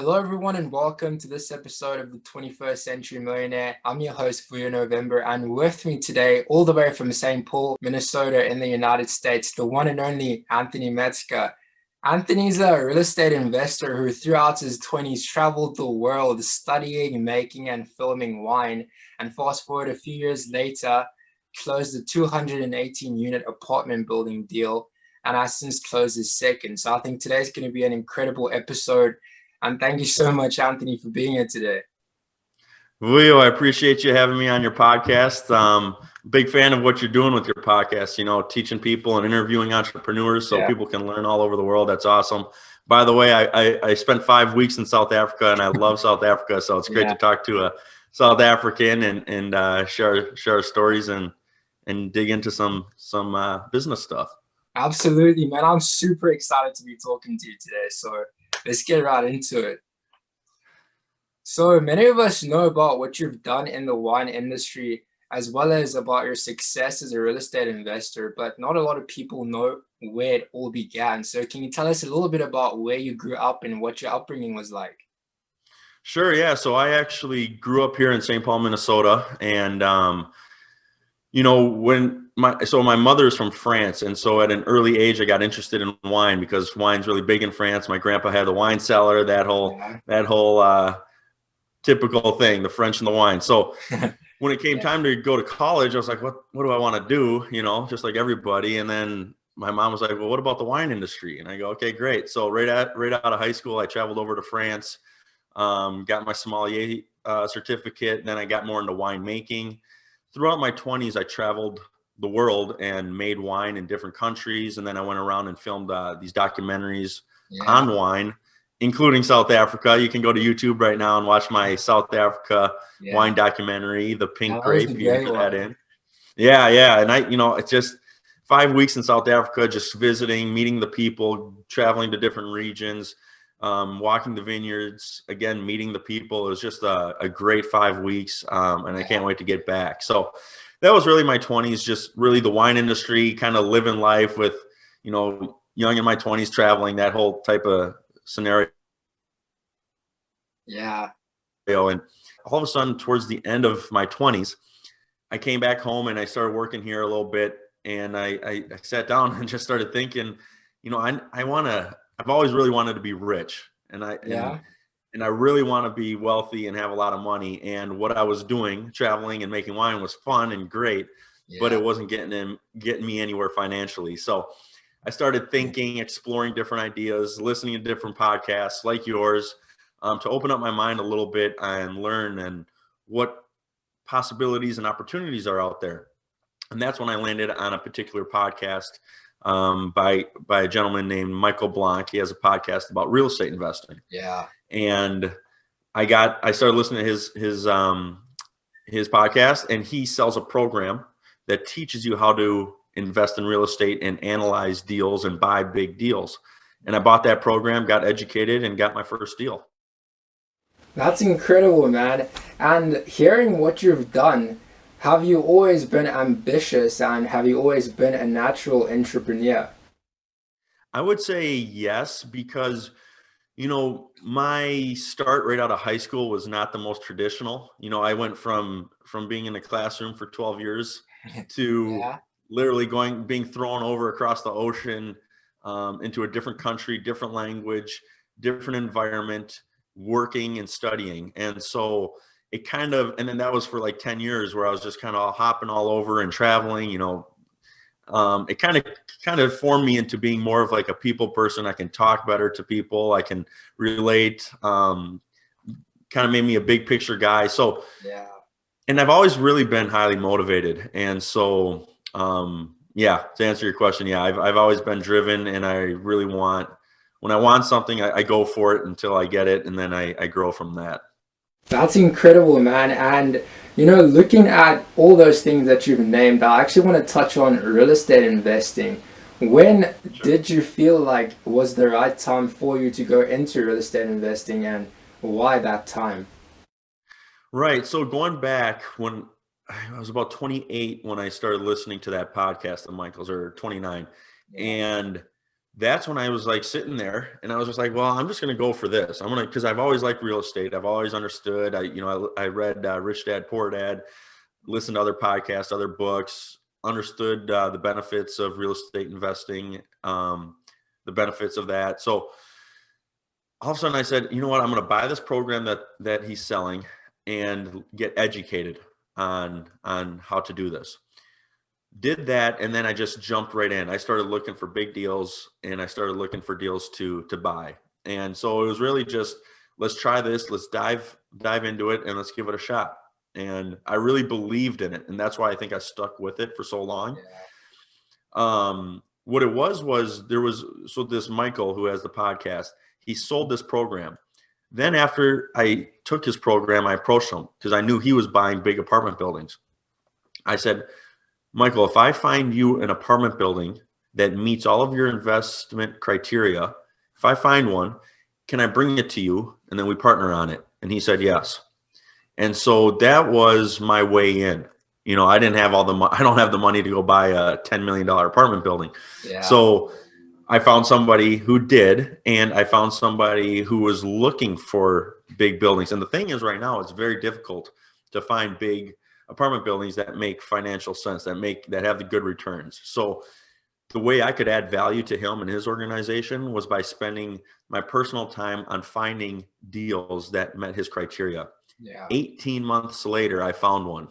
Hello, everyone, and welcome to this episode of the 21st Century Millionaire. I'm your host, Vuyo November, and with me today, all the way from St. Paul, Minnesota, in the United States, the one and only Anthony Metzger. Anthony's a real estate investor who, throughout his 20s, traveled the world studying, making, and filming wine. And fast forward a few years later, closed a 218-unit apartment building deal, and has since closed his second. So I think today's going to be an incredible episode. And thank you so much, Anthony, for being here today. Vuyo, I appreciate you having me on your podcast. Big fan of what you're doing with your podcast, teaching people and interviewing entrepreneurs so people can learn all over the world. That's awesome. By the way, I spent 5 weeks in South Africa and I love South Africa. So it's great to talk to a South African and share stories and dig into some business stuff. Absolutely, man. I'm super excited to be talking to you today. So let's get right into it. So many of us know about what you've done in the wine industry, as well as about your success as a real estate investor, but not a lot of people know where it all began. So can you tell us a little bit about where you grew up and what your upbringing was like? Sure, yeah. So I actually grew up here in St. Paul, Minnesota, and my mother's from France, and so at an early age I got interested in wine because wine's really big in France. My grandpa had the wine cellar, that whole typical thing, the French and the wine. So when it came time to go to college, I was like, what do I want to do? Just like everybody. And then my mom was like, well, what about the wine industry? And I go, okay, great. So right out of high school, I traveled over to France, got my sommelier certificate. Then I got more into winemaking. Throughout my 20s, I traveled the world and made wine in different countries. And then I went around and filmed these documentaries on wine, including South Africa. You can go to YouTube right now and watch my South Africa wine documentary, The Pink Grape. You can put that in. Yeah. And it's just 5 weeks in South Africa, just visiting, meeting the people, traveling to different regions, walking the vineyards, again, meeting the people. It was just a great 5 weeks, and I can't wait to get back. So that was really my 20s, just really the wine industry, kind of living life with, young in my 20s, traveling, that whole type of scenario. Yeah. And all of a sudden, towards the end of my 20s, I came back home and I started working here a little bit. And I sat down and just started thinking, I've always really wanted to be rich, and I really want to be wealthy and have a lot of money. And what I was doing, traveling and making wine, was fun and great, but it wasn't getting me anywhere financially. So I started thinking, exploring different ideas, listening to different podcasts like yours, to open up my mind a little bit and learn and what possibilities and opportunities are out there. And that's when I landed on a particular podcast by a gentleman named Michael Blanc. He has a podcast about real estate investing. Yeah. And I started listening to his podcast, and he sells a program that teaches you how to invest in real estate and analyze deals and buy big deals. And I bought that program, got educated, and got my first deal. That's incredible, man. And hearing what you've done, have you always been ambitious, and have you always been a natural entrepreneur? I would say yes, because my start right out of high school was not the most traditional. I went from being in the classroom for 12 years to literally being thrown over across the ocean, into a different country, different language, different environment, working and studying. And so and then that was for like 10 years where I was just kind of hopping all over and traveling. It kind of formed me into being more of like a people person. I can talk better to people. I can relate. Kind of made me a big picture guy. So, and I've always really been highly motivated. And so, to answer your question, I've always been driven, and I really when I want something, I go for it until I get it. And then I grow from that. That's incredible, man. And, looking at all those things that you've named, I actually want to touch on real estate investing. When did you feel like was the right time for you to go into real estate investing, and why that time? Right. So going back when I was about 28 when I started listening to that podcast of Michael's, or 29. And that's when I was like sitting there and I was just like, well, I'm just going to go for this. Because I've always liked real estate. I've always understood. I read Rich Dad, Poor Dad, listened to other podcasts, other books, understood the benefits of real estate investing, the benefits of that. So all of a sudden I said, you know what, I'm going to buy this program that he's selling and get educated on how to do this. Did that, and then I just jumped right in. I started looking for big deals, and I started looking for deals to buy. And so it was really just, let's try this, let's dive into it, and let's give it a shot. And I really believed in it, and that's why I think I stuck with it for so long. What it was this Michael, who has the podcast, he sold this program. Then after I took his program, I approached him because I knew he was buying big apartment buildings. I said, Michael, if I find you an apartment building that meets all of your investment criteria, if I find one, can I bring it to you and then we partner on it? And he said, yes. And so that was my way in. I didn't have I don't have the money to go buy a $10 million apartment building. Yeah. So I found somebody who did, and I found somebody who was looking for big buildings. And the thing is, right now, it's very difficult to find big apartment buildings that make financial sense, that have the good returns. So the way I could add value to him and his organization was by spending my personal time on finding deals that met his criteria. Yeah. 18 months later, I found one,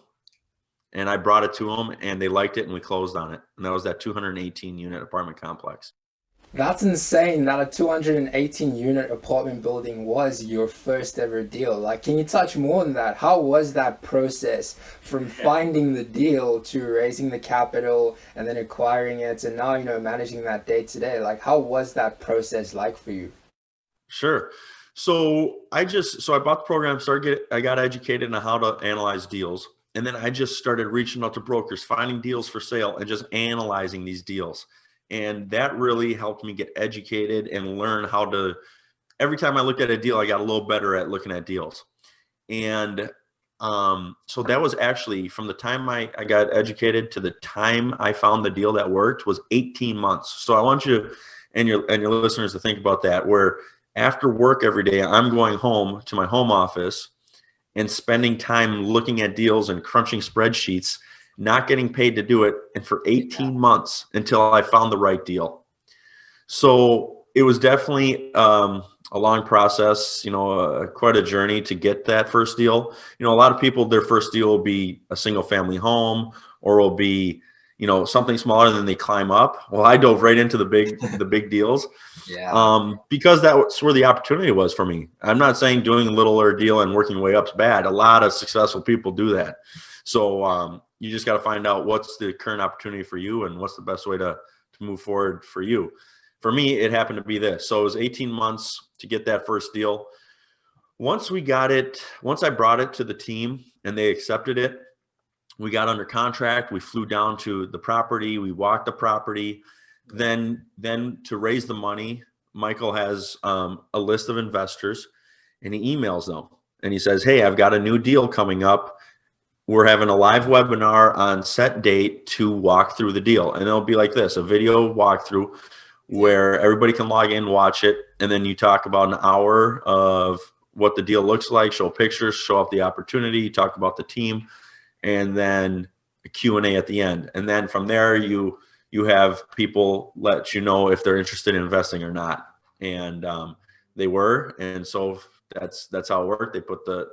and I brought it to them, and they liked it, and we closed on it. And that was that 218 unit apartment complex. That's insane that a 218 unit apartment building was your first ever deal. Like, can you touch more on that? How was that process from finding the deal to raising the capital and then acquiring it and now, managing that day to day? Like, how was that process like for you? Sure. So I bought the program, I got educated on how to analyze deals. And then I just started reaching out to brokers, finding deals for sale and just analyzing these deals. And that really helped me get educated and learn how to, every time I looked at a deal, I got a little better at looking at deals. And so that was actually from the time I got educated to the time I found the deal that worked was 18 months. So I want you and your listeners to think about that, where after work every day, I'm going home to my home office and spending time looking at deals and crunching spreadsheets, not getting paid to do it, and for 18 months until I found the right deal. So it was definitely a long process, quite a journey to get that first deal. A lot of people, their first deal will be a single family home, or will be, something smaller, than they climb up. Well, I dove right into the big deals. Yeah. Because that's where the opportunity was for me. I'm not saying doing a littler deal and working way up is bad. A lot of successful people do that. So you just got to find out what's the current opportunity for you and what's the best way to move forward for you. For me, it happened to be this. So it was 18 months to get that first deal. Once I brought it to the team and they accepted it, we got under contract. We flew down to the property. We walked the property. Then to raise the money, Michael has a list of investors, and he emails them. And he says, hey, I've got a new deal coming up. We're having a live webinar on set date to walk through the deal. And it'll be like this, a video walkthrough where everybody can log in, watch it. And then you talk about an hour of what the deal looks like, show pictures, show up the opportunity, talk about the team, and then a Q&A at the end. And then from there, you have people let you know if they're interested in investing or not. And they were. And so that's how it worked.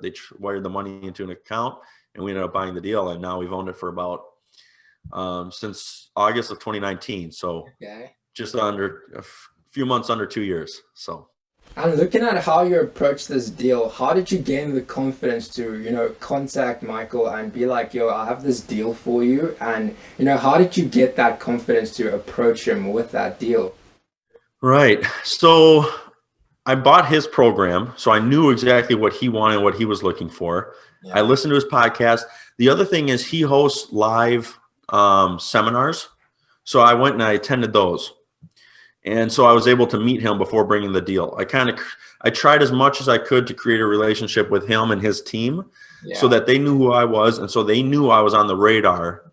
They wired the money into an account, and we ended up buying the deal. And now we've owned it for about since August of 2019. So just under a few months, under 2 years. So. And looking at how you approached this deal, how did you gain the confidence to, contact Michael and be like, yo, I have this deal for you? And, how did you get that confidence to approach him with that deal? Right. So I bought his program, so I knew exactly what he wanted, what he was looking for. Yeah. I listened to his podcast. The other thing is he hosts live seminars. So I went and I attended those. And so I was able to meet him before bringing the deal. I tried as much as I could to create a relationship with him and his team so that they knew who I was. And so they knew I was on the radar.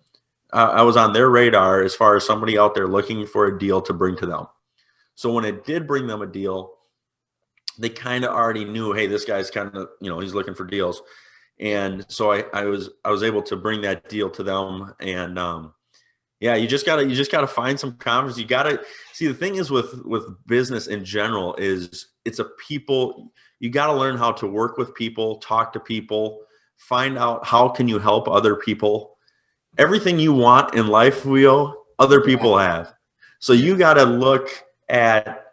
I was on their radar as far as somebody out there looking for a deal to bring to them. So when it did bring them a deal, they kind of already knew, hey, this guy's kind of, he's looking for deals. And so I was able to bring that deal to them. And yeah, you just gotta find some confidence. You gotta see, the thing is with business in general is it's a people, you gotta learn how to work with people, talk to people, find out how can you help other people. Everything you want in life, Vuyo, other people have. So you gotta look at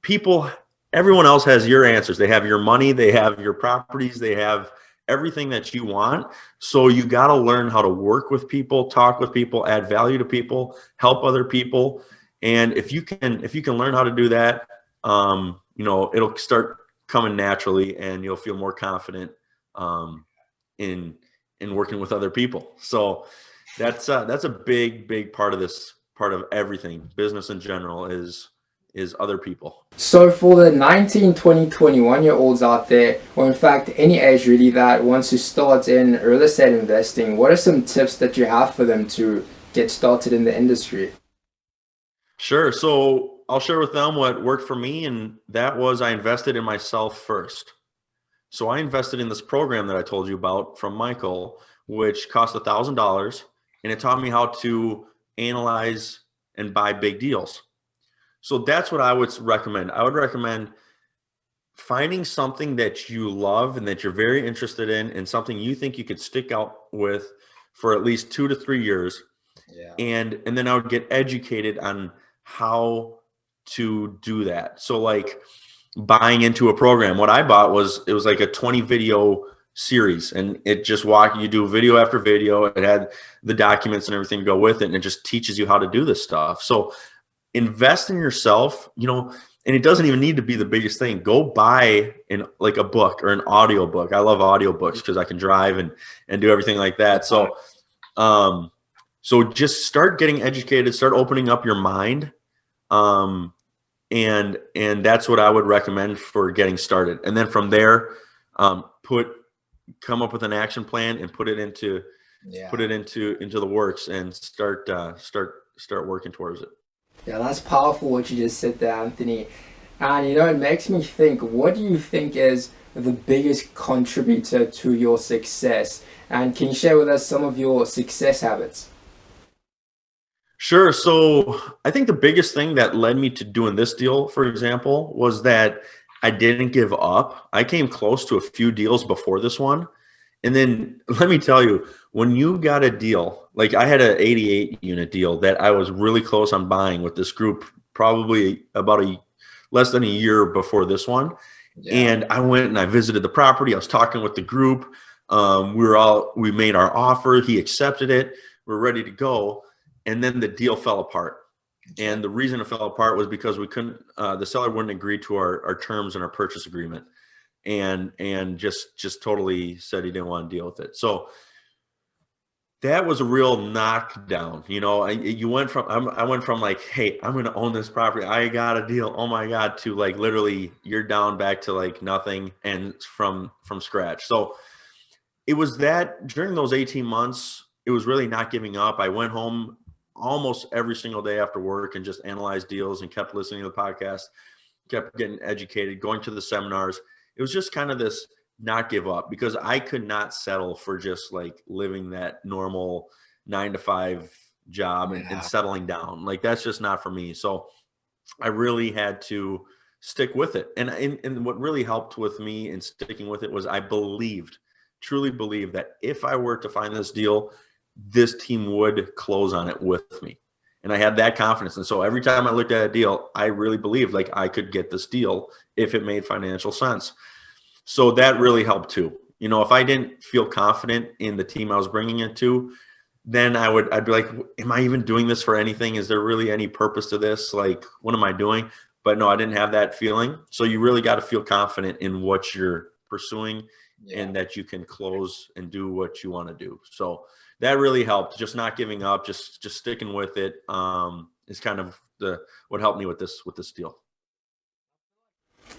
people. Everyone else has your answers. They have your money, they have your properties, they have everything that you want. So you got to learn how to work with people, talk with people, add value to people, help other people. And if you can learn how to do that, it'll start coming naturally, and you'll feel more confident in working with other people. So that's a big part of this, part of everything, business in general, is other people. So for the 19, 20, 21-year-olds out there, or in fact any age really, that wants to start in real estate investing, what are some tips that you have for them to get started in the industry? Sure. So I'll share with them what worked for me, and that was I invested in myself first. So I invested in this program that I told you about from Michael, which cost $1,000, and it taught me how to analyze and buy big deals. So that's what I would recommend. I would recommend finding something that you love and that you're very interested in, and something you think you could stick out with for at least 2 to 3 years. Yeah. And then I would get educated on how to do that. So like buying into a program, what I bought was like a 20 video series, and it just you do video after video. It had the documents and everything go with it, and it just teaches you how to do this stuff. So invest in yourself, and it doesn't even need to be the biggest thing. Go buy like a book or an audio book. I love audiobooks because I can drive and do everything like that. So, so just start getting educated, start opening up your mind. And that's what I would recommend for getting started. And then from there, come up with an action plan and put it into the works, and start working towards it. Yeah, that's powerful what you just said there, Anthony. And it makes me think, what do you think is the biggest contributor to your success? And can you share with us some of your success habits? Sure. So I think the biggest thing that led me to doing this deal, for example, was that I didn't give up. I came close to a few deals before this one. And then let me tell you, when you got a deal, like I had an 88 unit deal that I was really close on buying with this group, probably about less than a year before this one. Yeah. And I went and I visited the property. I was talking with the group. We made our offer. He accepted it. We're ready to go. And then the deal fell apart. And the reason it fell apart was because we couldn't, the seller wouldn't agree to our terms and our purchase agreement. And just totally said he didn't want to deal with it. So that was a real knockdown. I went from like, hey, I'm going to own this property, I got a deal, oh my God, to like literally you're down back to like nothing and from scratch. So it was that during those 18 months, it was really not giving up. I went home almost every single day after work and just analyzed deals and kept listening to the podcast, kept getting educated, going to the seminars. It was just kind of this not give up, because I could not settle for just like living that normal 9-to-5 job and settling down. Like that's just not for me. So I really had to stick with it. And what really helped with me in sticking with it was I truly believed that if I were to find this deal, this team would close on it with me. And I had that confidence. And so every time I looked at a deal, I really believed like I could get this deal if it made financial sense. So that really helped too. If I didn't feel confident in the team I was bringing it to, then I'd be like, am I even doing this for anything? Is there really any purpose to this? Like, what am I doing? But no, I didn't have that feeling. So you really got to feel confident in what you're pursuing, and that you can close and do what you want to do. So that really helped. Just not giving up, just sticking with it, is kind of what helped me with this deal.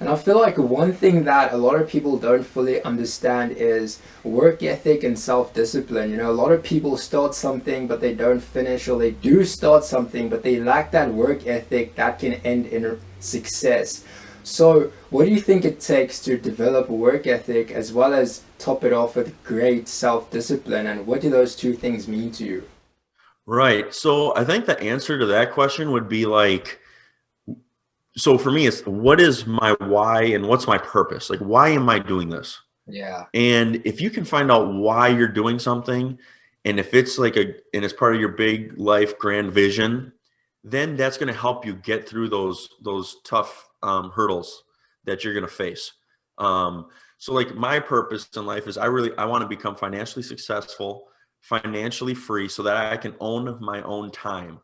And I feel like one thing that a lot of people don't fully understand is work ethic and self-discipline. You know, a lot of people start something but they don't finish, or they do start something but they lack that work ethic that can end in success. So what do you think it takes to develop a work ethic as well as top it off with great self-discipline, and what do those two things mean to you? Right. So I think the answer to that question would be like, so for me, it's what is my why and what's my purpose? Like, why am I doing this? Yeah. And if you can find out why you're doing something, and if it's like and it's part of your big life grand vision, then that's going to help you get through those tough hurdles that you're going to face. So like my purpose in life is I want to become financially successful, financially free, so that I can own my own time.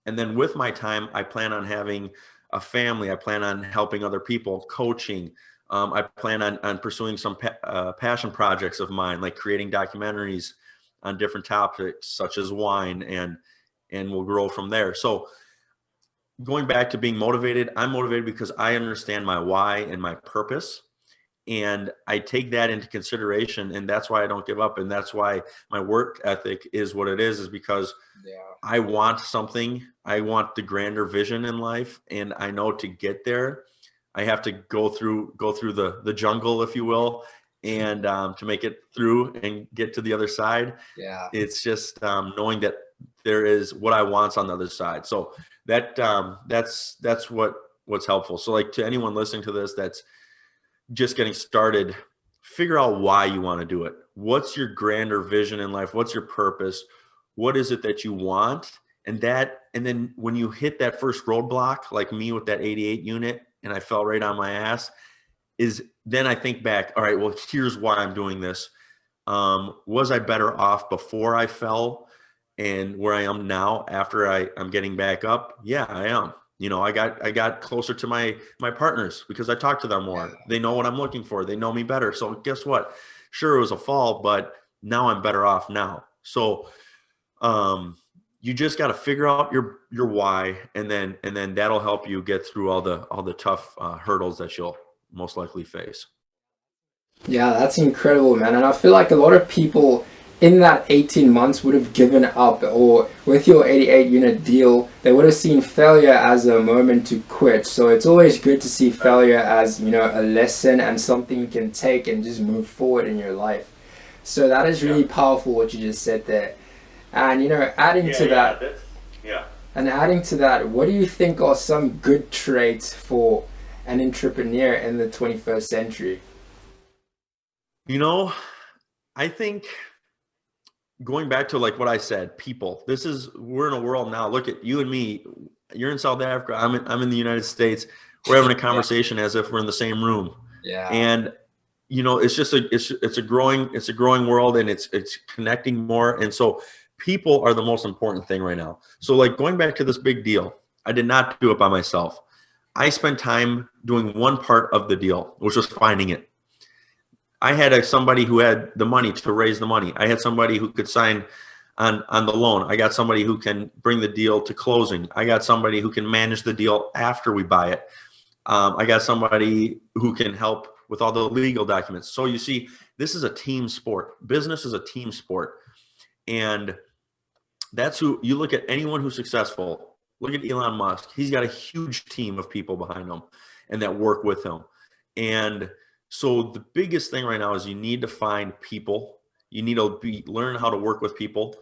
And then with my time, I plan on having a family. I plan on helping other people, coaching. I plan on pursuing some passion projects of mine, like creating documentaries on different topics such as wine, and we'll grow from there. So going back to being motivated, I'm motivated because I understand my why and my purpose. And I take that into consideration, and that's why I don't give up. And that's why my work ethic is what it is because I want something. I want the grander vision in life. And I know to get there, I have to go through the jungle, if you will, and to make it through and get to the other side. Yeah. It's just knowing that there is what I want on the other side. So that's what's helpful. So like to anyone listening to this that's just getting started, figure out why you want to do it. What's your grander vision in life? What's your purpose? What is it that you want? And then when you hit that first roadblock, like me with that 88 unit, and I fell right on my ass, is then I think back, all right, well, here's why I'm doing this. Was I better off before I fell and where I am now after I'm getting back up? Yeah, I am. You know, I got closer to my partners because I talk to them more. They know what I'm looking for. They know me better. So guess what? Sure, it was a fall, but now I'm better off now. So you just got to figure out your why, and then that'll help you get through all the tough hurdles that you'll most likely face. Yeah, that's incredible, man. And I feel like a lot of people in that 18 months would have given up, or with your 88 unit deal, they would have seen failure as a moment to quit. So it's always good to see failure as, you know, a lesson and something you can take and just move forward in your life. So that is really powerful what you just said there. And, you know, adding to that, what do you think are some good traits for an entrepreneur in the 21st century? You know, I think going back to like what I said, people, we're in a world now. Look at you and me. You're in South Africa. I'm in the United States. We're having a conversation as if we're in the same room. Yeah. And you know, it's just it's a growing world, and it's connecting more. And so people are the most important thing right now. So like going back to this big deal, I did not do it by myself. I spent time doing one part of the deal, which was finding it. I had somebody who had the money to raise the money. I had somebody who could sign on the loan. I got somebody who can bring the deal to closing. I got somebody who can manage the deal after we buy it. I got somebody who can help with all the legal documents. So you see, this is a team sport. Business is a team sport. And that's who you look at. Anyone who's successful, look at Elon Musk. He's got a huge team of people behind him and that work with him. And so the biggest thing right now is you need to find people. You need to learn how to work with people.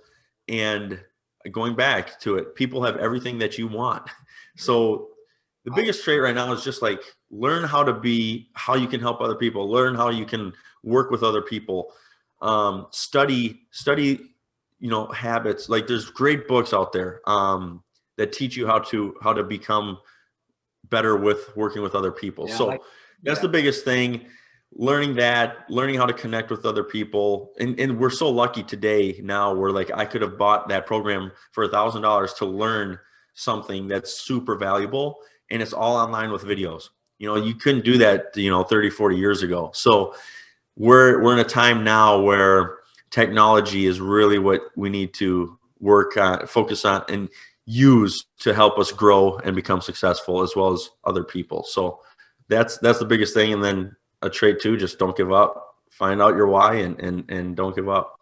And going back to it, people have everything that you want. So the biggest trait right now is just like learn how you can help other people, learn how you can work with other people, study, you know, habits. Like there's great books out there that teach you how to become better with working with other people. So that's the biggest thing. Learning how to connect with other people. And we're so lucky today now where like I could have bought that program for $1,000 to learn something that's super valuable. And it's all online with videos. You know, you couldn't do that, you know, 30, 40 years ago. So we're in a time now where technology is really what we need to work on, focus on, and use to help us grow and become successful as well as other people. So that's the biggest thing. And then a trait too, just don't give up. Find out your why and don't give up.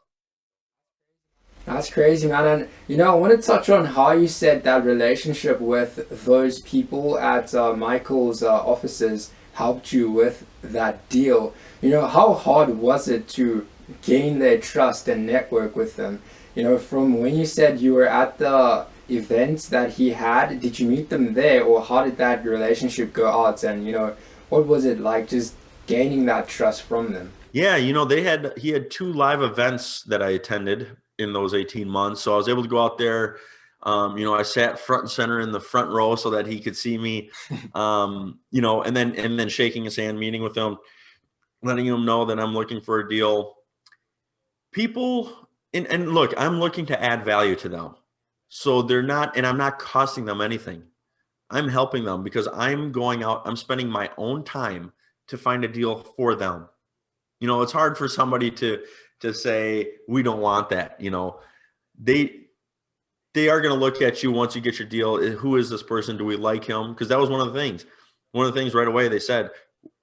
That's crazy, man. And I want to touch on how you said that relationship with those people at Michael's offices helped you with that deal. How hard was it to gain their trust and network with them? From when you said you were at the event that he had, did you meet them there, or how did that relationship go out? And what was it like just gaining that trust from them? Yeah, he had 2 live events that I attended in those 18 months. So I was able to go out there. I sat front and center in the front row so that he could see me, and then shaking his hand, meeting with him, letting him know that I'm looking for a deal. People, and look, I'm looking to add value to them. So I'm not costing them anything. I'm helping them because I'm going out, I'm spending my own time to find a deal for them. It's hard for somebody to say, we don't want that. They are going to look at you once you get your deal. Who is this person? Do we like him? Because that was one of the things. One of the things right away they said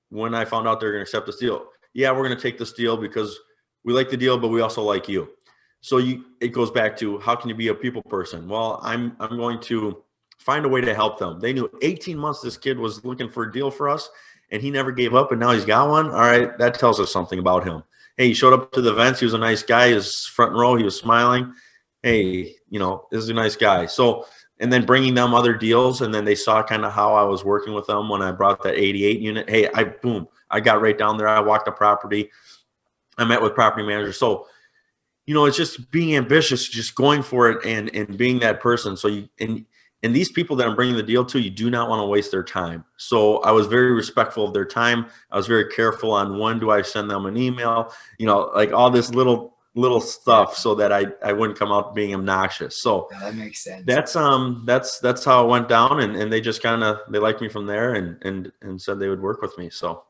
when I found out they're going to accept this deal. Yeah, we're going to take this deal because we like the deal, but we also like you. So it goes back to, how can you be a people person? Well, I'm going to find a way to help them. They knew 18 months this kid was looking for a deal for us, and he never gave up, and now he's got one. All right, that tells us something about him. Hey, he showed up to the events. He was a nice guy. He was front row. He was smiling. Hey, this is a nice guy. So, and then bringing them other deals, and then they saw kind of how I was working with them when I brought that 88 unit. Hey, I got right down there. I walked the property. I met with property managers. So, it's just being ambitious, just going for it and being that person. So and these people that I'm bringing the deal to, you do not want to waste their time. So I was very respectful of their time. I was very careful on when do I send them an email, like all this little stuff so that I wouldn't come out being obnoxious. So Yeah, that makes sense. That's how it went down. And they just they liked me from there and said they would work with me. So.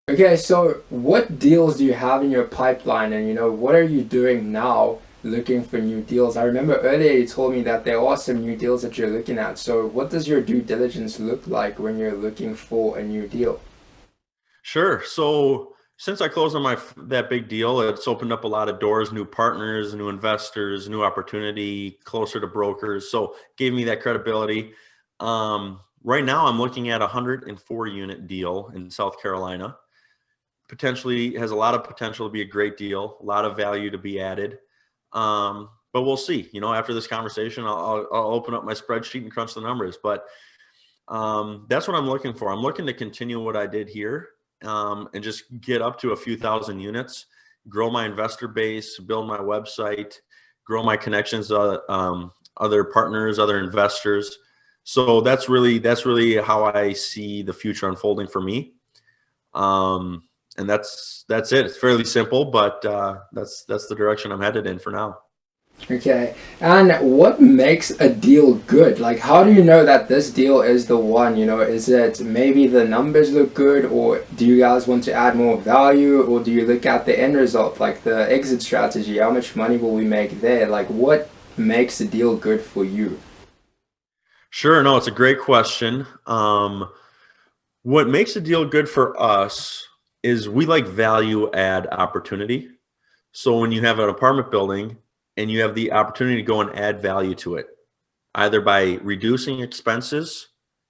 Okay, so what deals do you have in your pipeline, and what are you doing now looking for new deals? I remember earlier you told me that there are some new deals that you're looking at. So what does your due diligence look like when you're looking for a new deal? Sure. So since I closed on that big deal, it's opened up a lot of doors, new partners, new investors, new opportunity, closer to brokers. So gave me that credibility. Right now I'm looking at a 104 unit deal in South Carolina. Potentially has a lot of potential to be a great deal, a lot of value to be added. But we'll see. After this conversation, I'll open up my spreadsheet and crunch the numbers. But that's what I'm looking for. I'm looking to continue what I did here and just get up to a few thousand units, grow my investor base, build my website, grow my connections, other partners, other investors. So that's really how I see the future unfolding for me. And that's it. It's fairly simple, but that's the direction I'm headed in for now. Okay, and what makes a deal good? Like, how do you know that this deal is the one? Is it maybe the numbers look good, or do you guys want to add more value, or do you look at the end result, like the exit strategy? How much money will we make there? Like, what makes a deal good for you? Sure. No, it's a great question. What makes a deal good for us is we like value add opportunity. So when you have an apartment building and you have the opportunity to go and add value to it, either by reducing expenses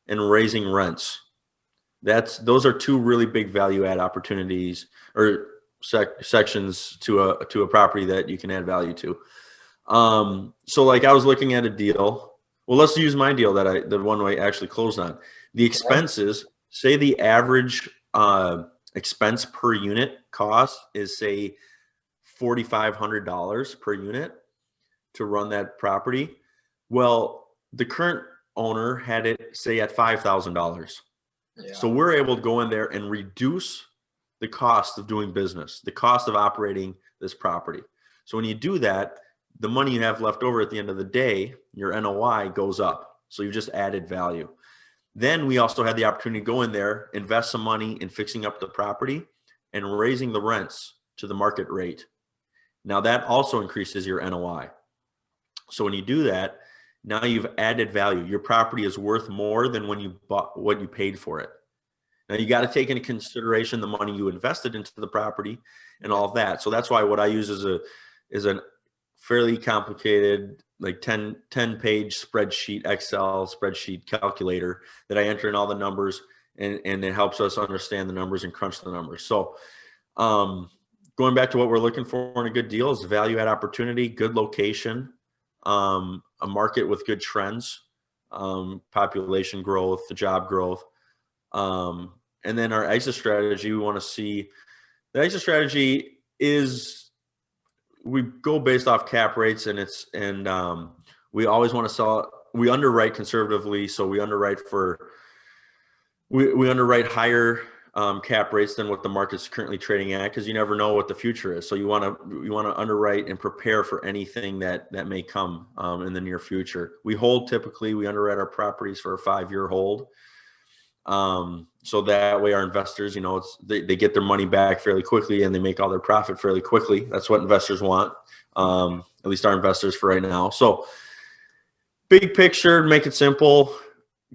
and raising rents, those are 2 really big value add opportunities or sections to a property that you can add value to. So like I was looking at a deal. Well, let's use my deal the one I actually closed on. The expenses, say the average expense per unit cost is say $4,500 per unit to run that property. Well, the current owner had it say at $5,000. Yeah. So we're able to go in there and reduce the cost of doing business, the cost of operating this property. So when you do that, the money you have left over at the end of the day, your NOI goes up. So you just added value. Then we also had the opportunity to go in there, invest some money in fixing up the property and raising the rents to the market rate. Now that also increases your NOI. So when you do that, now you've added value. Your property is worth more than when you bought what you paid for it. Now you got to take into consideration the money you invested into the property and all of that. So that's why what I use is a fairly complicated, like 10 page spreadsheet, Excel spreadsheet calculator that I enter in all the numbers, and it helps us understand the numbers and crunch the numbers. So going back to what we're looking for in a good deal is value add opportunity, good location, a market with good trends, population growth, the job growth. And then our exit strategy, we want to see the exit strategy is we go based off cap rates, and we always want to sell. We underwrite conservatively. So we underwrite we underwrite higher cap rates than what the market's currently trading at, because you never know what the future is. So you want to underwrite and prepare for anything that may come in the near future. We underwrite our properties for a 5-year hold. So that way our investors, they get their money back fairly quickly and they make all their profit fairly quickly. That's what investors want. At least our investors for right now. So big picture, make it simple,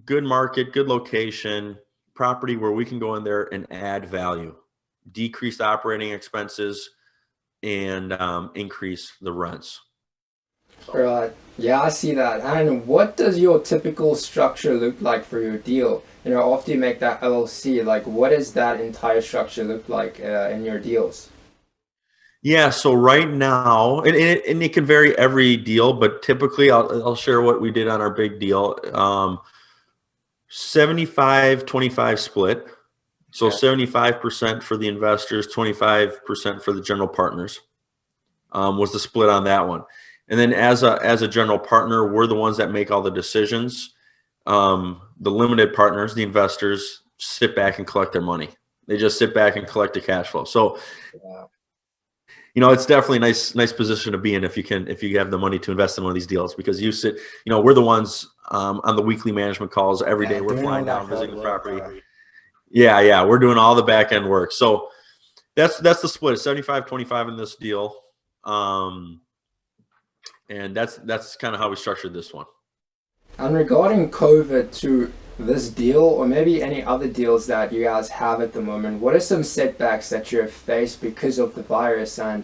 good market, good location, property where we can go in there and add value, decrease operating expenses, and increase the rents. Right. Yeah, I see that. And what does your typical structure look like for your deal? After you make that LLC, like what does that entire structure look like in your deals? Yeah, so right now, and it can vary every deal, but typically I'll share what we did on our big deal. 75-25 split. So 75% for the investors, 25% for the general partners was the split on that one. And then as a general partner, we're the ones that make all the decisions. The limited partners, the investors, sit back and collect their money. They just sit back and collect the cash flow. So, it's definitely a nice position to be in if you have the money to invest in one of these deals, because we're the ones on the weekly management calls every day. We're flying down, visiting the property. Yeah. We're doing all the back end work. So that's the split. 75-25 in this deal. And that's kind of how we structured this one. And regarding COVID to this deal, or maybe any other deals that you guys have at the moment, what are some setbacks that you have faced because of the virus, and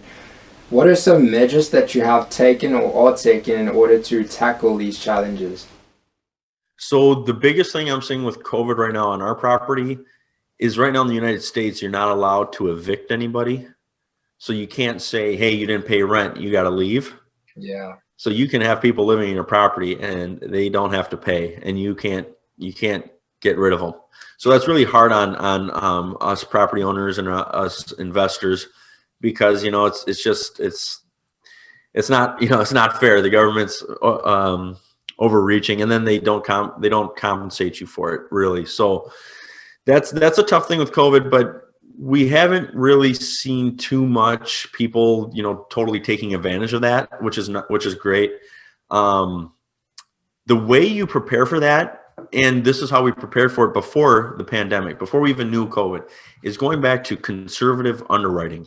what are some measures that you have taken or are taking in order to tackle these challenges? So the biggest thing I'm seeing with COVID right now on our property is right now in the United States, you're not allowed to evict anybody. So you can't say, hey, you didn't pay rent, you got to leave. Yeah. So you can have people living in your property and they don't have to pay, and you can't get rid of them. So that's really hard on us property owners and us investors, because it's not fair. The government's overreaching, and then they don't compensate you for it, really. So that's a tough thing with COVID, but we haven't really seen too much people, totally taking advantage of that, which is great. The way you prepare for that, and this is how we prepared for it before the pandemic, before we even knew COVID, is going back to conservative underwriting.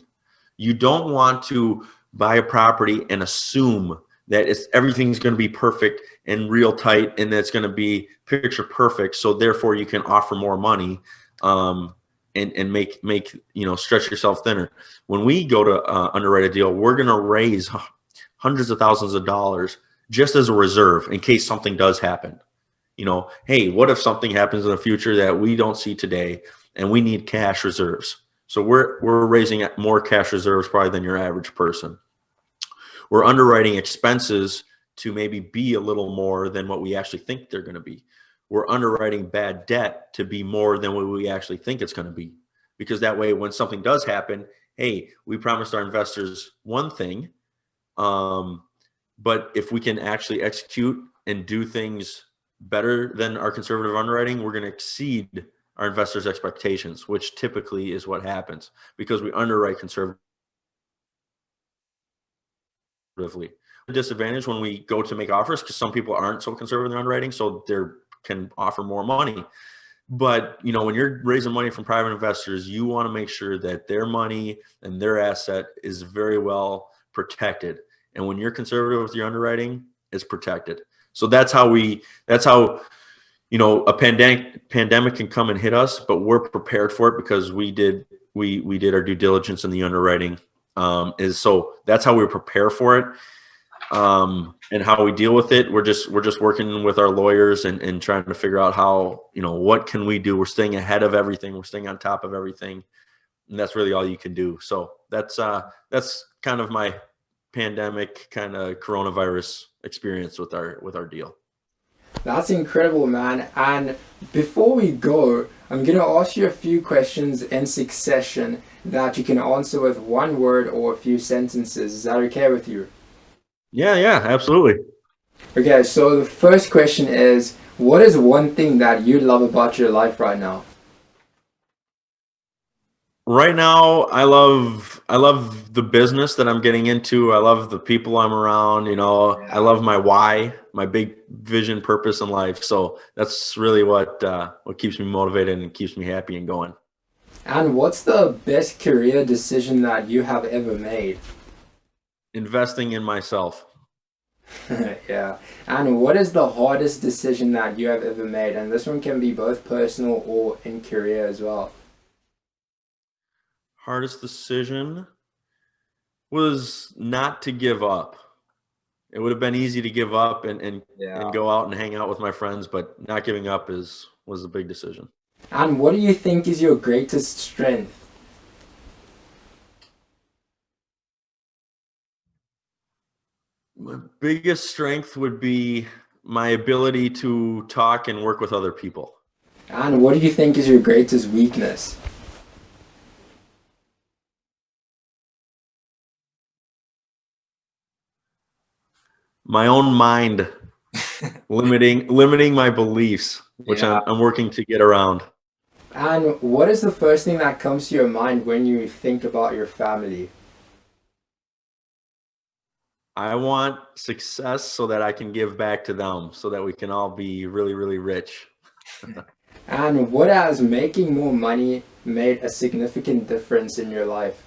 You don't want to buy a property and assume that everything's going to be perfect and real tight, and that's going to be picture perfect. So therefore you can offer more money, and make stretch yourself thinner. When we go to underwrite a deal, we're going to raise hundreds of thousands of dollars just as a reserve in case something does happen. Hey, what if something happens in the future that we don't see today, and we need cash reserves? So we're raising more cash reserves probably than your average person. We're underwriting expenses to maybe be a little more than what we actually think they're going to be. We're underwriting bad debt to be more than what we actually think it's going to be, because that way, when something does happen, hey, we promised our investors one thing, but if we can actually execute and do things better than our conservative underwriting, we're going to exceed our investors' expectations, which typically is what happens because we underwrite conservatively. The disadvantage when we go to make offers, because some people aren't so conservative in underwriting, so they can offer more money. But when you're raising money from private investors, you want to make sure that their money and their asset is very well protected. And when you're conservative with your underwriting, it's protected. So that's how a pandemic can come and hit us, but we're prepared for it because we did our due diligence in the underwriting. So that's how we prepare for it, and how we deal with it. We're just working with our lawyers and trying to figure out how, what can we do. We're staying ahead of everything. We're staying on top of everything, and that's really all you can do. So that's kind of my pandemic kind of coronavirus experience with our deal. That's incredible, man. And before we go, I'm going to ask you a few questions in succession that you can answer with one word or a few sentences. Is that okay with you? Yeah, absolutely. Okay, so the first question is, what is one thing that you love about your life right now? Right now, I love the business that I'm getting into. I love the people I'm around. I love my why, my big vision, purpose in life. So that's really what keeps me motivated and keeps me happy and going. And what's the best career decision that you have ever made? Investing in myself. Yeah. And what is the hardest decision that you have ever made? And this one can be both personal or in career as well. Hardest decision was not to give up. It would have been easy to give up and go out and hang out with my friends, but not giving up was a big decision. And what do you think is your greatest strength? My biggest strength would be my ability to talk and work with other people. And what do you think is your greatest weakness? My own mind, limiting my beliefs, which I'm working to get around. And what is the first thing that comes to your mind when you think about your family? I want success so that I can give back to them, so that we can all be really, really rich. And what has making more money made a significant difference in your life?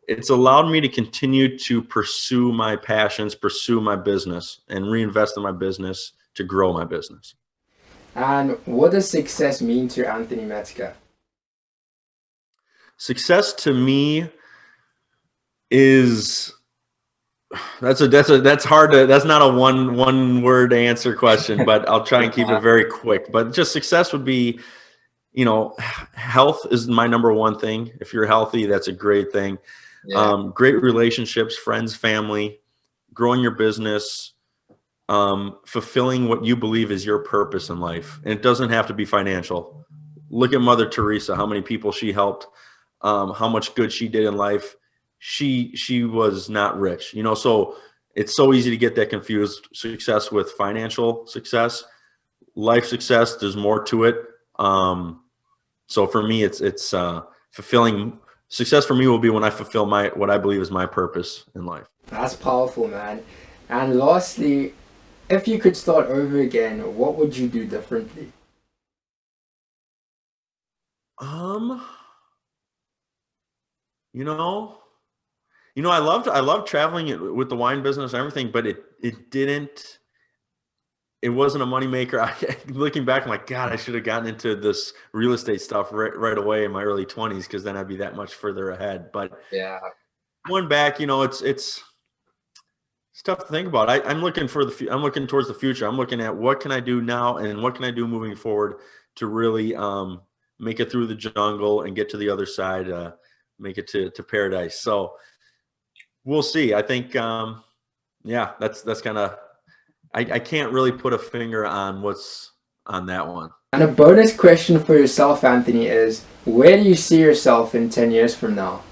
It's allowed me to continue to pursue my passions, pursue my business, and reinvest in my business to grow my business. And what does success mean to Anthony Metzger? Success to me is that's hard to, that's not a one word answer question, but I'll try and keep it very quick. But just success would be, health is my number one thing. If you're healthy, that's a great thing. Great relationships, friends, family, growing your business, fulfilling what you believe is your purpose in life. And it doesn't have to be financial. Look at Mother Teresa, how many people she helped, how much good she did in life. She was not rich, so it's so easy to get that confused. Success with financial success, life success, there's more to it. So for me, it's fulfilling. Success for me will be when I fulfill what I believe is my purpose in life. That's powerful, man. And lastly, if you could start over again, what would you do differently? I loved traveling with the wine business and everything, but it wasn't a moneymaker. Looking back, I'm like, God, I should have gotten into this real estate stuff right away in my early 20s, because then I'd be that much further ahead. But going back, it's tough to think about. I'm looking I'm looking towards the future. I'm looking at what can I do now and what can I do moving forward to really make it through the jungle and get to the other side, make it to paradise. So we'll see. I think, that's kind of, I can't really put a finger on what's on that one. And a bonus question for yourself, Anthony, is where do you see yourself in 10 years from now?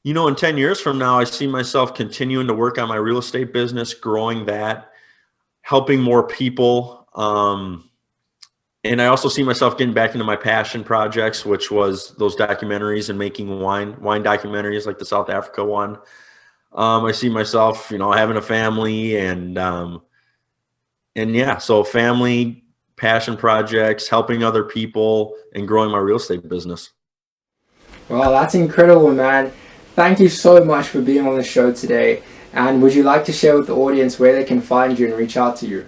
In 10 years from now, I see myself continuing to work on my real estate business, growing that, helping more people. And I also see myself getting back into my passion projects, which was those documentaries and making wine documentaries like the South Africa one. I see myself, having a family so family, passion projects, helping other people, and growing my real estate business. Well, that's incredible, man. Thank you so much for being on the show today. And would you like to share with the audience where they can find you and reach out to you?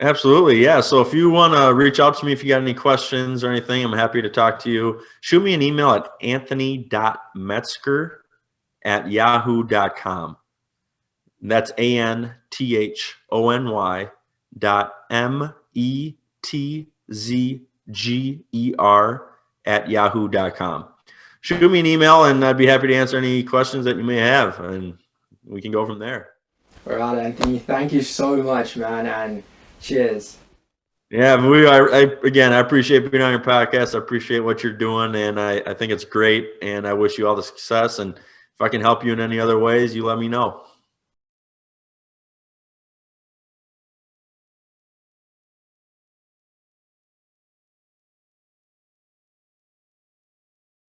Absolutely. Yeah. So if you want to reach out to me, if you got any questions or anything, I'm happy to talk to you. Shoot me an email at anthony.metzger@yahoo.com. That's ANTHONY.METZGER@yahoo.com. Shoot me an email and I'd be happy to answer any questions that you may have, and we can go from there. All right, Anthony, thank you so much, man, and cheers. Yeah, again, I appreciate being on your podcast. I appreciate what you're doing, and I think it's great, and I wish you all the success. And if I can help you in any other ways, you let me know.